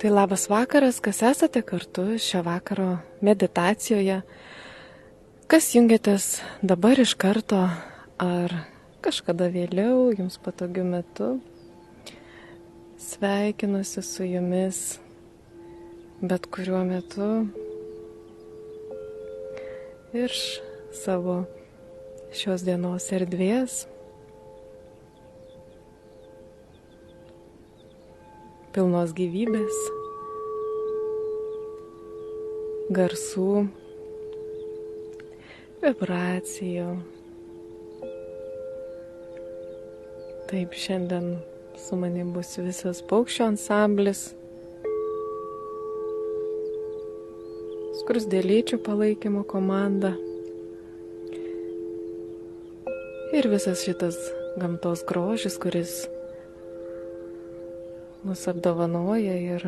Tai labas vakaras, kas esate kartu šio vakaro meditacijoje, kas jungiatės dabar iš karto ar kažkada vėliau, jums patogiu metu. Sveikinuosi su jumis bet kuriuo metu iš savo šios dienos erdvės, pilnos gyvybės, garsų, vibracijų. Taip, šiandien su manim bus visas paukščio ansamblis, skruzdėlyčių palaikymo komanda ir visas šitas gamtos grožis, kuris mus apdovanoja ir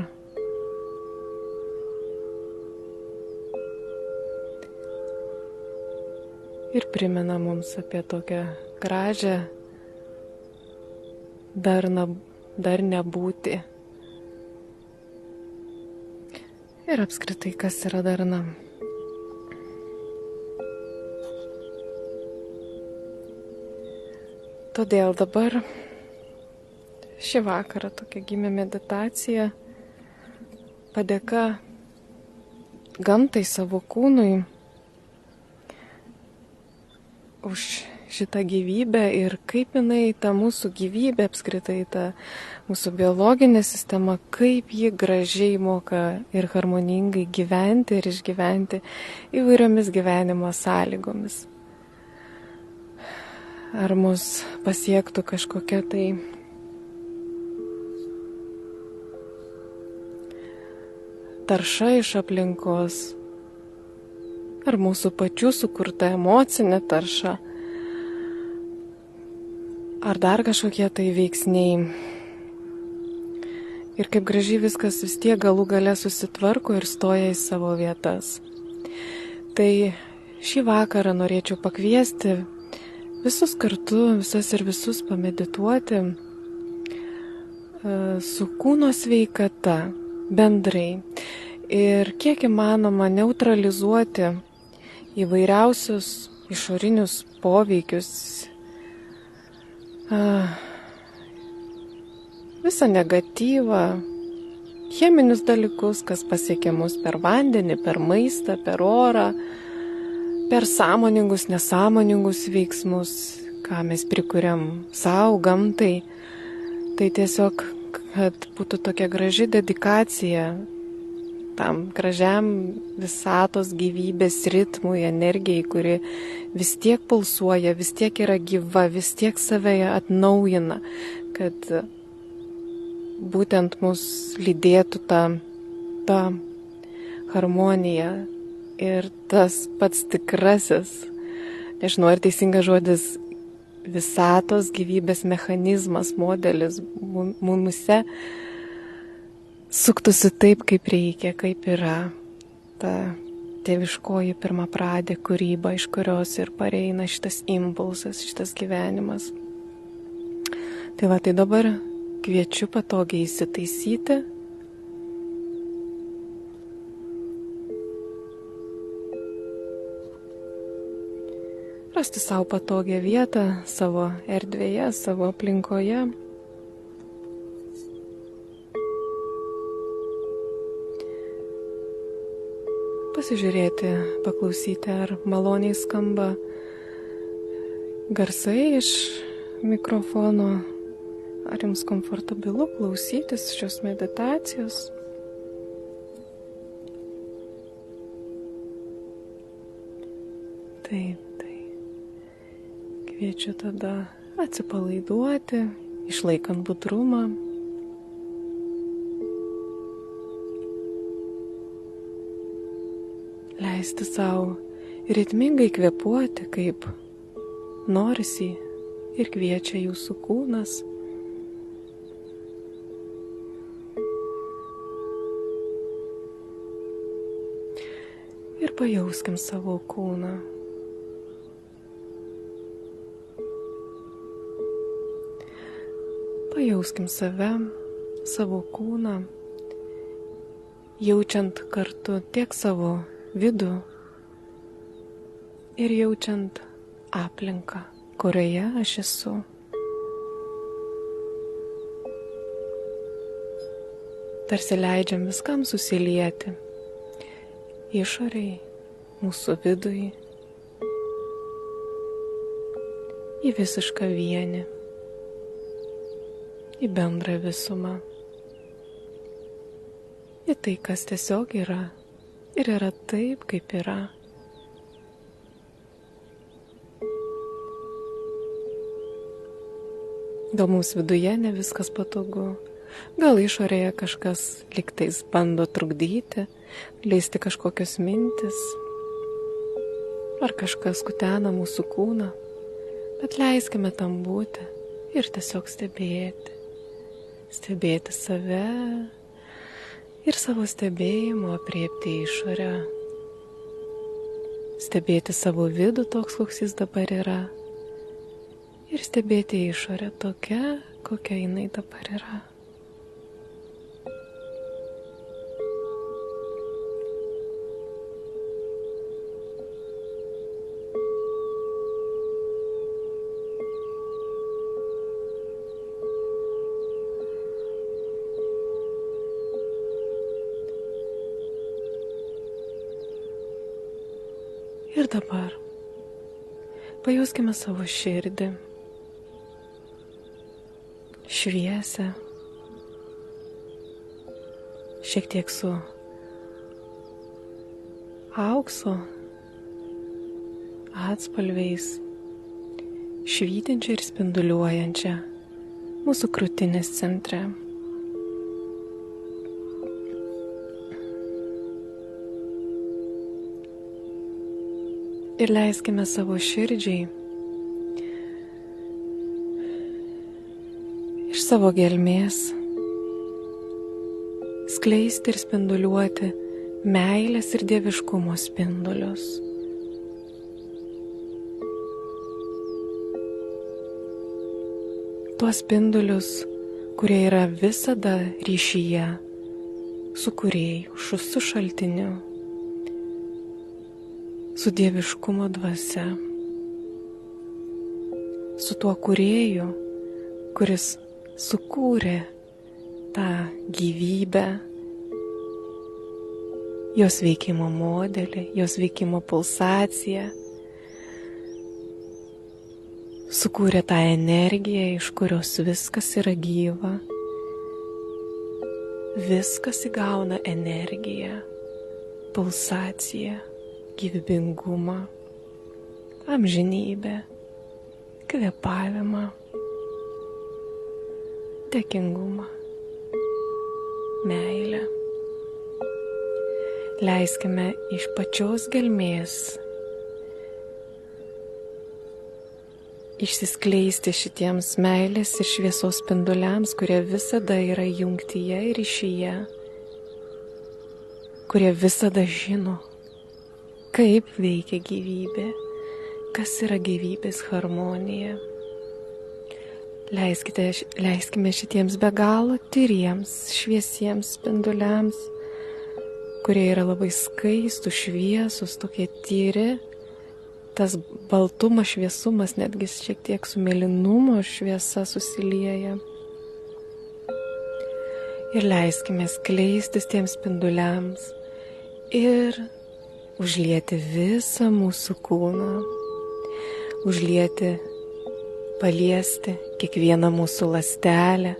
primena mums apie tokią gražią darną būtį. Ir apskritai, kas yra darna. Todėl dabar šį vakarą tokia gimė meditacija, padėka gamtai, savo kūnui už šitą gyvybę ir kaip jinai, ta mūsų gyvybė, apskritai ta mūsų biologinė sistema, kaip ji gražiai moka ir harmoningai gyventi ir išgyventi įvairiomis gyvenimo sąlygomis. Ar mus pasiektų kažkokia tai tarša iš aplinkos, ar mūsų pačių sukurta emocinė tarša, ar dar kažkokie tai veiksniai. Ir kaip gražiai viskas vis tiek galų gale susitvarko ir stoja į savo vietas. Tai šį vakarą norėčiau pakviesti visus kartu, visas ir visus pamedituoti su kūno sveikata bendrai. Ir kiek įmanoma neutralizuoti įvairiausius išorinius poveikius, visą negatyvą, cheminius dalykus, kas pasiekia mus per vandenį, per maistą, per orą, per sąmoningus, nesąmoningus veiksmus, ką mes prikuriam savo, gamtai. Tai tiesiog, kad būtų tokia graži dedikacija tam gražiam visatos gyvybės ritmui, energijai, kuri vis tiek pulsuoja, vis tiek yra gyva, vis tiek save atnaujina, kad būtent mus lydėtų ta harmonija ir tas pats tikrasis, nežinau, ar teisingas žodis, visatos gyvybės mechanizmas, modelis mumyse suktųsi taip, kaip reikia, kaip yra ta tėviškoji pirmapradė kūryba, iš kurios ir pareina šitas impulsas, šitas gyvenimas. Tai va, tai dabar kviečiu patogiai įsitaisyti. Rasti savo patogią vietą, savo erdvėje, savo aplinkoje. Pasižiūrėti, paklausyti, ar maloniai skamba garsai iš mikrofono, ar jums komfortabilu klausytis šios meditacijos. Taip. Kviečiu tada atsipalaiduoti, išlaikant budrumą. Leisti savo ritmingai kvėpuoti, kaip norisi ir kviečia jūsų kūnas. Ir pajauskim savo kūną. Pajauskim save, savo kūną jaučiant kartu tiek savo vidų ir jaučiant aplinką, kurioje aš esu. Tarsi leidžiam viskam susilieti, išoriai, mūsų vidui, į visišką vienį, į bendrą visumą, į tai, kas tiesiog yra ir yra taip, kaip yra. Gal mums viduje ne viskas patogu, gal išorėje kažkas lygtais bando trukdyti, leisti kažkokios mintis, ar kažkas kutena mūsų kūną, bet leiskime tam būti ir tiesiog stebėti. Stebėti save ir savo stebėjimu aprėpti išorę. Stebėti savo vidų toks, koks jis dabar yra. Ir stebėti išorę tokia, kokia jinai dabar yra. Ir dabar pajuskime savo širdį, šviesę, šiek tiek su aukso atspalviais, švytinčią ir spinduliuojančią mūsų krūtinės centre. Ir leiskime savo širdžiai iš savo gelmės skleisti ir spinduliuoti meilės ir dieviškumo spindulius. Tuos spindulius, kurie yra visada ryšyje su kūrėju, su šaltiniu, su dieviškumo dvasia, su tuo kūrėju, kuris sukūrė tą gyvybę, jos veikimo modelį, jos veikimo pulsaciją, sukūrė tą energiją, iš kurios viskas yra gyva, viskas įgauna energiją, pulsaciją, gyvybingumą, amžinybę, kvėpavimą, dėkingumą, meilę. Leiskime iš pačios gelmės išsiskleisti šitiems meilės ir šviesos spinduliams, kurie visada yra jungtyje ir ryšyje, kurie visada žino, kaip veikia gyvybė, kas yra gyvybės harmonija. Leiskime šitiems be galo tyriems, šviesiems spinduliams, kurie yra labai skaistų, šviesus, tokie tyri, tas baltumas, šviesumas, netgi šiek tiek su mėlynumo šviesa susilieja. Ir leiskime skleistis tiems spinduliams ir užlieti visą mūsų kūną, užlieti, paliesti kiekvieną mūsų ląstelę,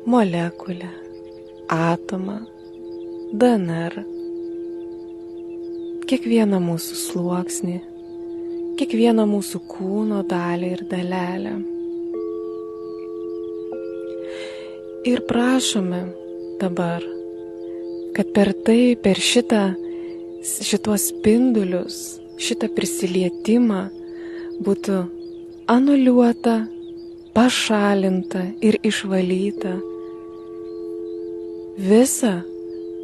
molekulę, atomą, DNR, kiekvieną mūsų sluoksnį, kiekvieną mūsų kūno dalį ir dalelę. Ir prašome dabar, kad per tai, per šitos spindulius, šitą prisilietimą būtų anuliuota, pašalinta ir išvalyta visa,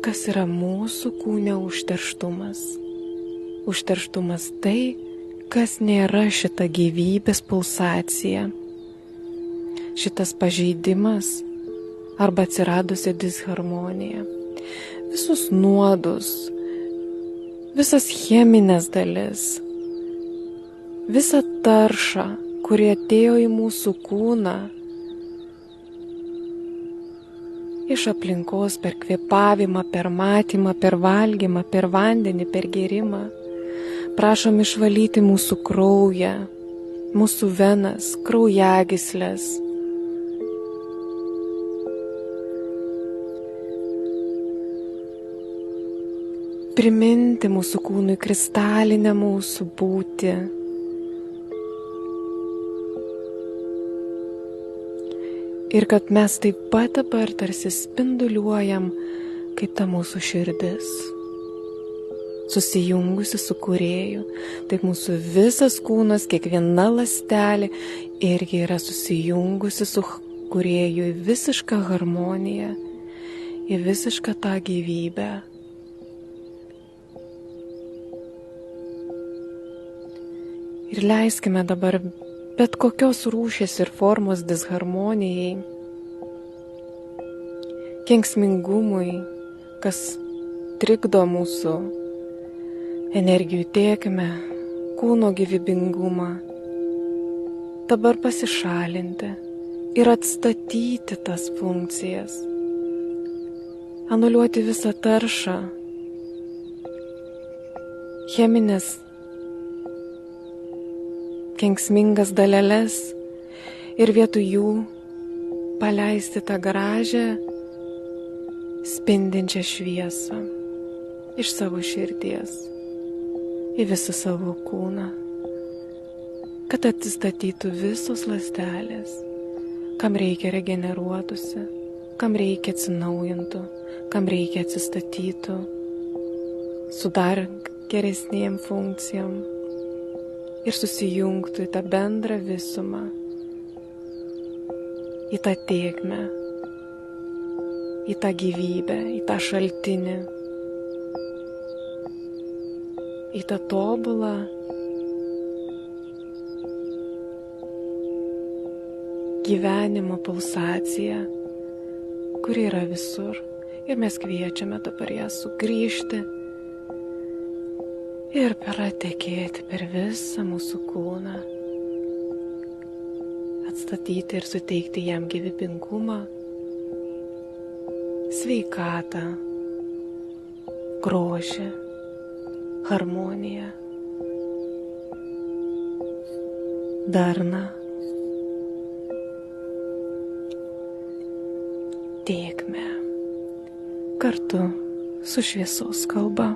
kas yra mūsų kūne užterštumas. Užterštumas tai, kas nėra šita gyvybės pulsacija, šitas pažeidimas arba atsiradusi disharmonija. visus nuodus, visas cheminės dalis, visą taršą, kuri atėjo į mūsų kūną iš aplinkos per kvėpavimą, per matymą, per valgymą, per vandenį, per gėrimą. Prašom išvalyti mūsų kraują, mūsų venas, kraujagyslės. Priminti mūsų kūnui kristalinę mūsų būtį. Ir kad mes taip pat dabar tarsi spinduliuojam, kaip ta mūsų širdis, susijungusi su Kūrėju. Taip mūsų visas kūnas, kiekviena ląstelė irgi yra susijungusi su Kūrėju į visišką harmoniją, į visišką tą gyvybę. Ir leiskime dabar bet kokios rūšies ir formos disharmonijai, kenksmingumui, kas trikdo mūsų energijų tėkmę, kūno gyvybingumą, dabar pasišalinti ir atstatyti tas funkcijas, anuliuoti visą taršą, cheminės kenksmingas daleles ir vietoj jų paleisti tą gražią, spindinčią šviesą iš savo širdies į visą savo kūną, kad atsistatytų visos ląstelės, kam reikia regeneruotųsi, kam reikia atsinaujintų, kam reikia atsistatytų su dar geresnėm funkcijom. Ir susijungtų į tą bendrą visumą, į tą tėkmę, į tą gyvybę, į tą šaltinį, į tą tobulą gyvenimo pulsaciją, kuri yra visur. Ir mes kviečiame dabar ją sugrįžti ir pratekėti per visą mūsų kūną, atstatyti ir suteikti jam gyvybingumą, sveikatą, grožį, harmoniją, darną, tėkmę, kartu su šviesos kalba.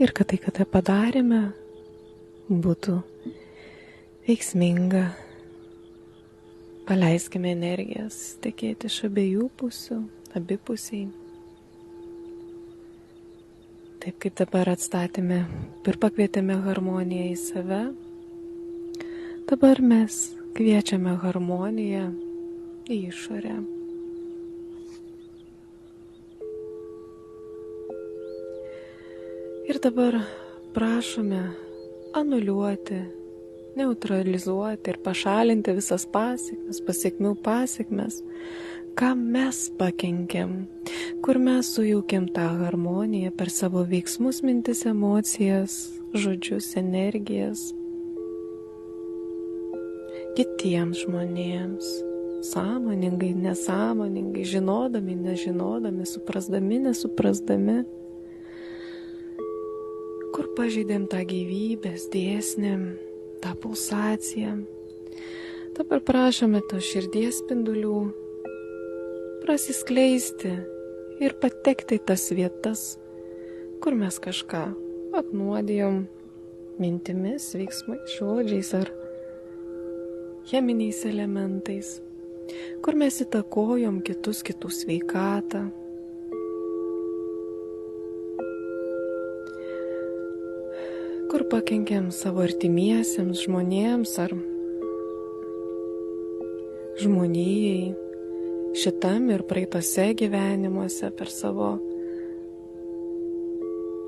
ir kad tai, ką padarėme, būtų veiksminga. Paleiskime energijas tekėti iš abiejų pusių, abipusiai. Taip kaip dabar atstatėme ir pakvietėme harmoniją į save, dabar mes kviečiame harmoniją į išorę. Ir dabar prašome anuliuoti, neutralizuoti ir pašalinti visas pasekmių pasekmes, kam mes pakenkėm, kur mes sujaukėm tą harmoniją per savo veiksmus, mintis, emocijas, žodžius, energijas kitiems žmonėms, sąmoningai, nesąmoningai, žinodami, nežinodami, suprasdami, nesuprasdami, kur pažeidėm tą gyvybės dėsnį, tą pulsaciją. Dabar prašome to širdies spindulių prasiskleisti ir patekti į tas vietas, kur mes kažką apnuodijom mintimis, veiksmais, žodžiais ar cheminiais elementais, kur mes įtakojom kitų sveikatą. Kur pakenkėm savo artimiesiems žmonėms ar žmonijai šitam ir praeitose gyvenimuose per savo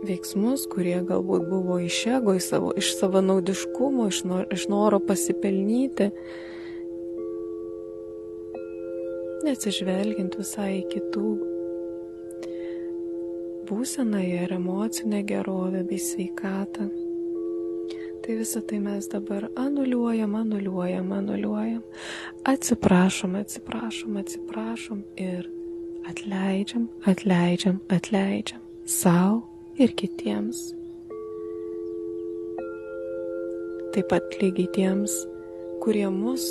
veiksmus, kurie galbūt buvo iš ego, iš savanaudiškumo, iš noro pasipelnyti, neatsižvelgiant visai kitų būseną ir emocinę gerovę bei sveikatą. Tai visą tai mes dabar anuliuojam, atsiprašom ir atleidžiam sau ir kitiems. Taip pat lygiai tiems, kurie mus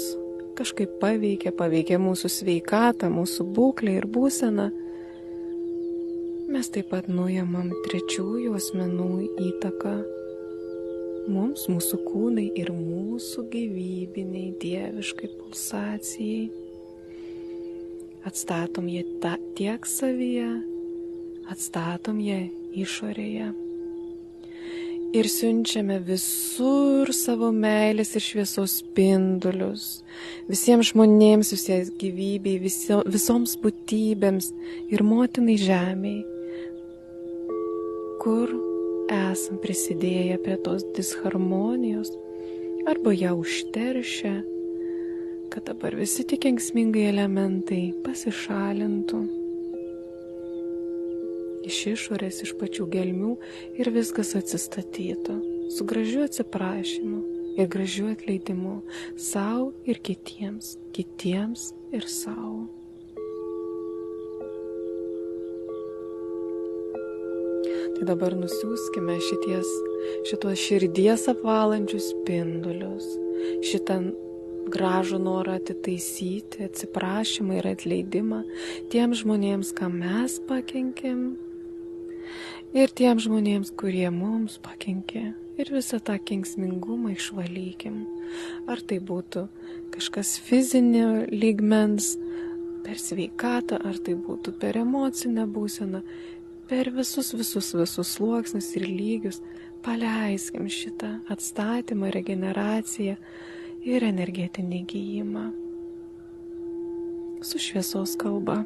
kažkaip paveikė mūsų sveikatą, mūsų būklę ir būseną, mes taip pat nuimam trečiųjų asmenų įtaką mums, mūsų kūnai ir mūsų gyvybiniai dieviškai pulsacijai. Atstatom ją tiek savyje, atstatom ją išorėje. Ir siunčiame visur savo meilės ir šviesos spindulius, visiems žmonėms, visiems gyvybei, visoms būtybėms ir motinai žemei, kur esam prisidėję prie tos disharmonijos arba ją užteršę, kad dabar visi tie kenksmingai elementai pasišalintų iš išorės, iš pačių gelmių ir viskas atsistatytų su gražiu atsiprašymu ir gražiu atleidimu sau ir kitiems ir sau. Tai dabar nusiųskime šitos širdies apvalančius spindulius, šitą gražų norą atitaisyti, atsiprašymą ir atleidimą tiems žmonėms, kam mes pakenkėm, ir tiems žmonėms, kurie mums pakenkė. Ir visą tą kenksmingumą išvalykim. Ar tai būtų kažkas fizinio lygmens, per sveikatą, ar tai būtų per emocinę būseną, per visus sluoksnius ir lygius. Paleiskim šitą atstatymą, regeneraciją ir energetinį gijimą su šviesos kalba.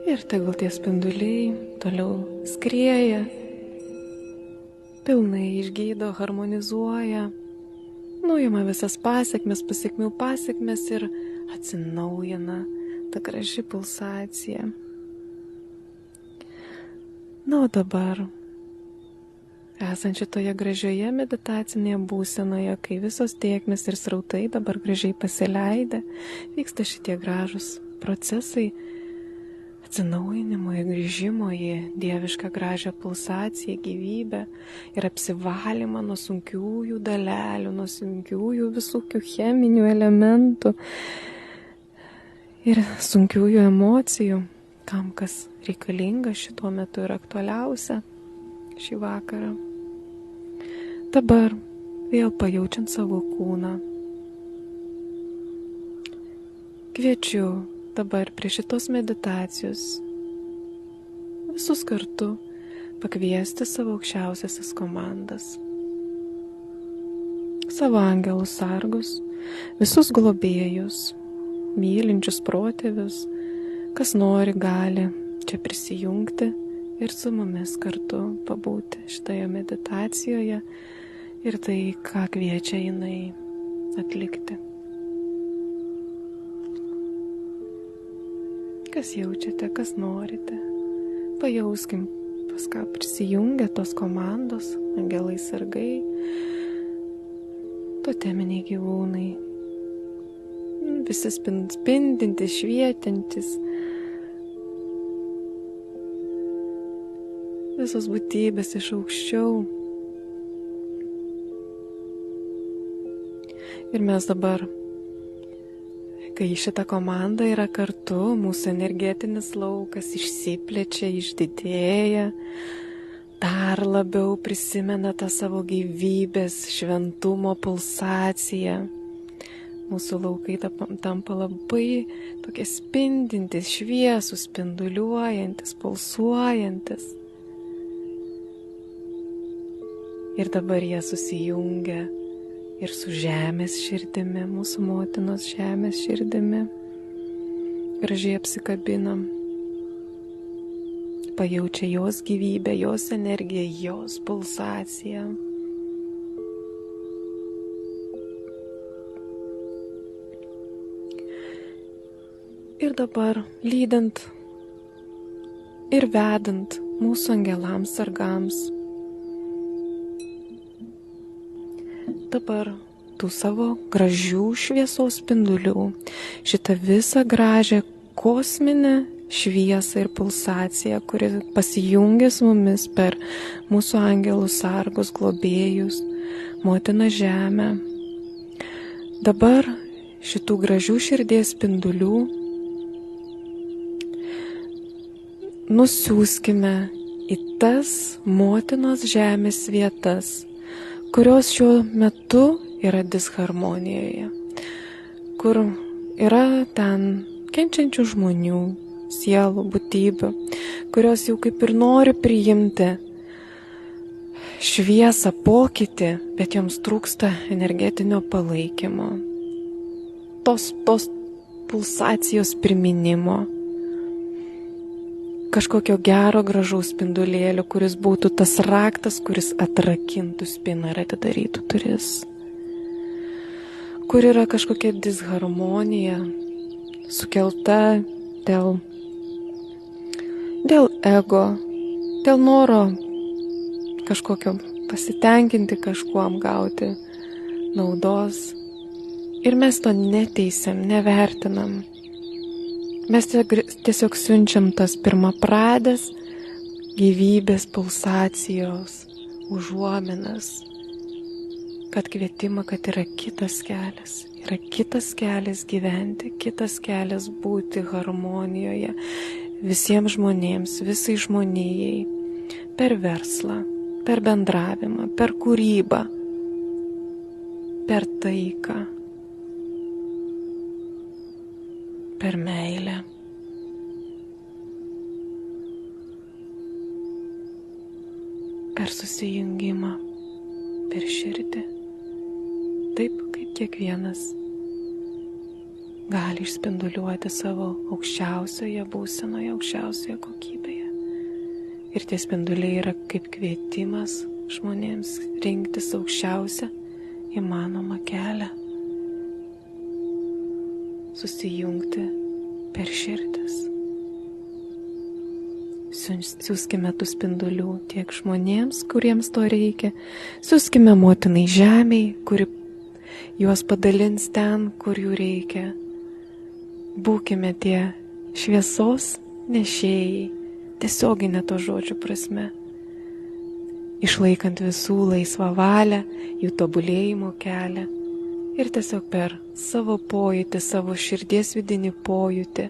Ir tegul tie spinduliai toliau skrieja, pilnai išgydo, harmonizuoja, nuima visas pasekmes, pasekmių pasekmes ir atsinaujina ta graži pulsacija. Na, o dabar, esant šitoje gražioje meditacinėje būsenoje, kai visos tėkmės ir srautai dabar gražiai pasileidę, vyksta šitie gražūs procesai atsinaujinimo, grįžimo į dievišką gražią pulsaciją, gyvybę ir apsivalymą nuo sunkiųjų dalelių, nuo sunkiųjų visokių cheminių elementų ir sunkiųjų emocijų, kam kas reikalinga šituo metu ir aktualiausia šį vakarą. Dabar vėl pajaučiant savo kūną. Kviečiu dabar prie šitos meditacijos visus kartu pakviesti savo aukščiausiasis komandas, savo angelus sargus, visus globėjus, mylinčius protėvius, kas nori, gali čia prisijungti ir su mumis kartu pabūti šitoje meditacijoje ir tai, ką kviečia jinai atlikti. Kas jaučiate, kas norite, pajauskim, pas ką prisijungia tos komandos, angelai sargai, toteminiai gyvūnai, visi spindintys, švietintis, visos būtybės iš aukščiau. Ir mes dabar, kai šita komanda yra kartu, mūsų energetinis laukas išsiplečia, išdidėja, dar labiau prisimena tą savo gyvybės, šventumo pulsaciją. Mūsų laukai tampa labai tokie spindintys, šviesūs, spinduliuojantis, pulsuojantis. Ir dabar jie susijungia ir su žemės širdimi, mūsų motinos žemės širdimi. Gražiai apsikabinam, pajaučia jos gyvybę, jos energiją, jos pulsaciją. Ir dabar lydint ir vedant mūsų angelams sargams, dabar tų savo gražių šviesos spindulių, šitą visą gražią kosminę šviesą ir pulsaciją, kuri pasijungia su mumis per mūsų angelus sargus, globėjus, motiną žemę. Dabar šitų gražių širdies spindulių nusiųskime į tas motinos žemės vietas, kurios šiuo metu yra disharmonijoje, kur yra ten kenčiančių žmonių, sielų, būtybių, kurios jau kaip ir nori priimti šviesą, pokytį, bet joms trūksta energetinio palaikymo, tos pulsacijos priminimo, kažkokio gero, gražaus spindulėlio, kuris būtų tas raktas, kuris atrakintų spiną ir atidarytų duris. Kur yra kažkokia disharmonija sukelta dėl ego, dėl noro kažkokio pasitenkinti kažkuom, gauti naudos. Ir mes to neteisiam, nevertinam. Mes tiesiog siunčiam tas pirmapradės gyvybės pulsacijos užuominas, kad kvietimą, kad yra kitas kelias gyventi, kitas kelias būti harmonijoje visiems žmonėms, visai žmonijai, per verslą, per bendravimą, per kūrybą, per taiką, per meilę. Per susijungimą, per širdį. Taip, kaip kiekvienas gali išspinduliuoti savo aukščiausioje būsenoje, aukščiausioje kokybėje. Ir tie spinduliai yra kaip kvietimas žmonėms rinktis aukščiausią įmanomą kelią, susijungti per širdis. Siųskime tų spindulių tiek žmonėms, kuriems to reikia, siųskime motinai žemei, kuri juos padalins ten, kur jų reikia. Būkime tie šviesos nešėjai, tiesioginė to žodžio prasme, išlaikant visų laisvą valią, jų tobulėjimo kelią ir tiesiog per savo pojūtį, savo širdies vidinį pojūtį,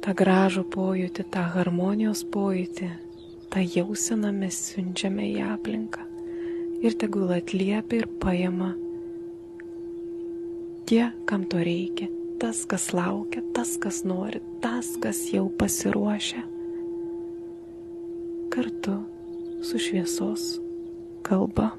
tą gražų pojūtį, tą harmonijos pojūtį, tą jauseną mes siunčiame į aplinką ir tegul atliepia ir paima tie, kam to reikia, tas, kas laukia, tas, kas nori, tas, kas jau pasiruošia, kartu su šviesos kalba.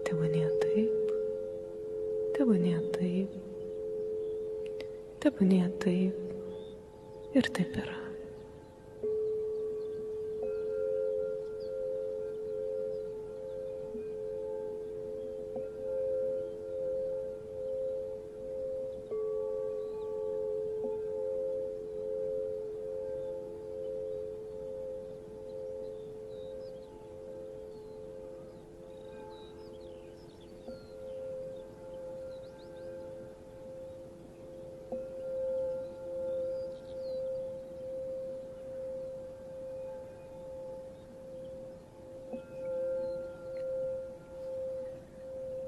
tebūnie taip, tebūnie taip, tebūnie taip ir taip yra.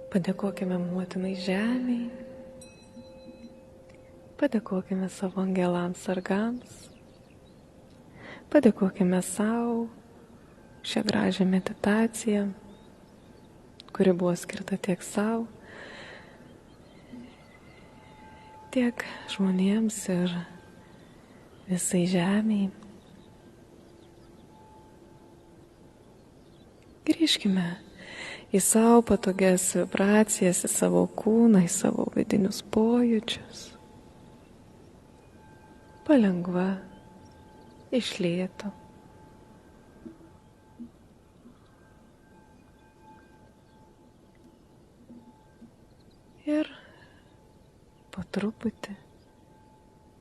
Padėkokime motinai žemei, padėkokime savo angelams sargams, padėkokime savo šią gražią meditaciją, kuri buvo skirta tiek savo, tiek žmonėms ir visai žemei. Grįžkime į savo patogias vibracijas, į savo kūną, į savo vidinius pojūčius. Palengva, iš lėto. Ir po truputį,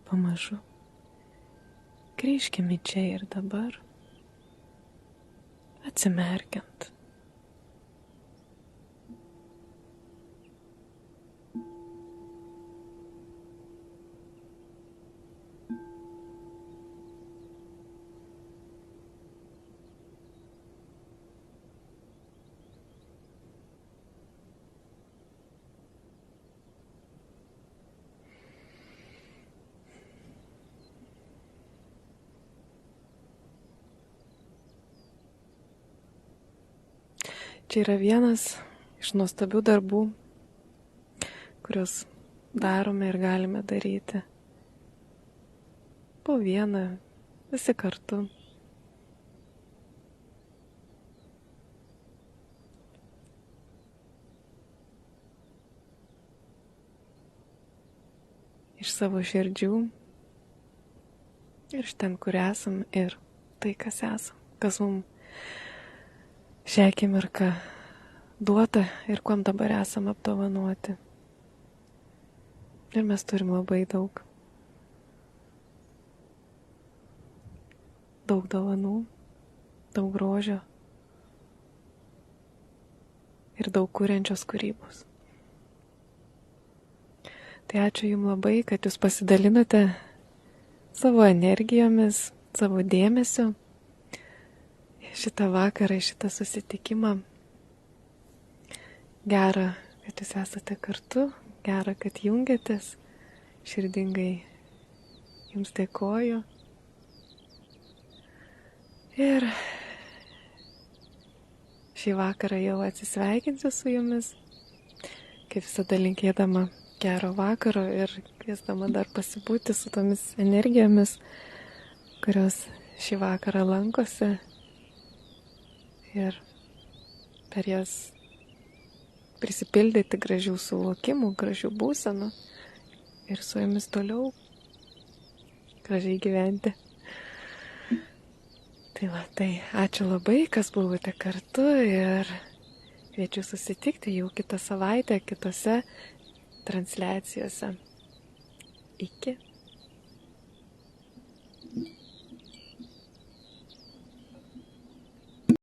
pamažu, grįžkime čia ir dabar, atsimerkiant. Čia yra vienas iš nuostabių darbų, kuriuos darome ir galime daryti. Po vieną, visi kartu. Iš savo širdžių ir iš ten, kur esam ir tai, kas esam, kas mums šią akimirką duota ir kuom dabar esam apdovanoti. Ir mes turim labai daug. Daug dovanų, daug grožio ir daug kuriančios kūrybos. Tai ačiū Jums labai, kad Jūs pasidalinote savo energijomis, savo dėmesiu šitą vakarą, šitą susitikimą. Gera, kad Jūs esate kartu, gera, kad jungiatės, širdingai Jums dėkoju. Ir šį vakarą jau atsisveikinsiu su Jumis, kaip visada linkėdama gero vakaro ir kviesdama dar pasibūti su tomis energijomis, kurios šį vakarą lankosi. Ir per jas prisipildyti gražių suvokimų, gražių būsenų ir su jomis toliau gražiai gyventi. Tai ačiū labai, kas buvote kartu ir kviečiu susitikti jau kitą savaitę kitose transliacijose. Iki.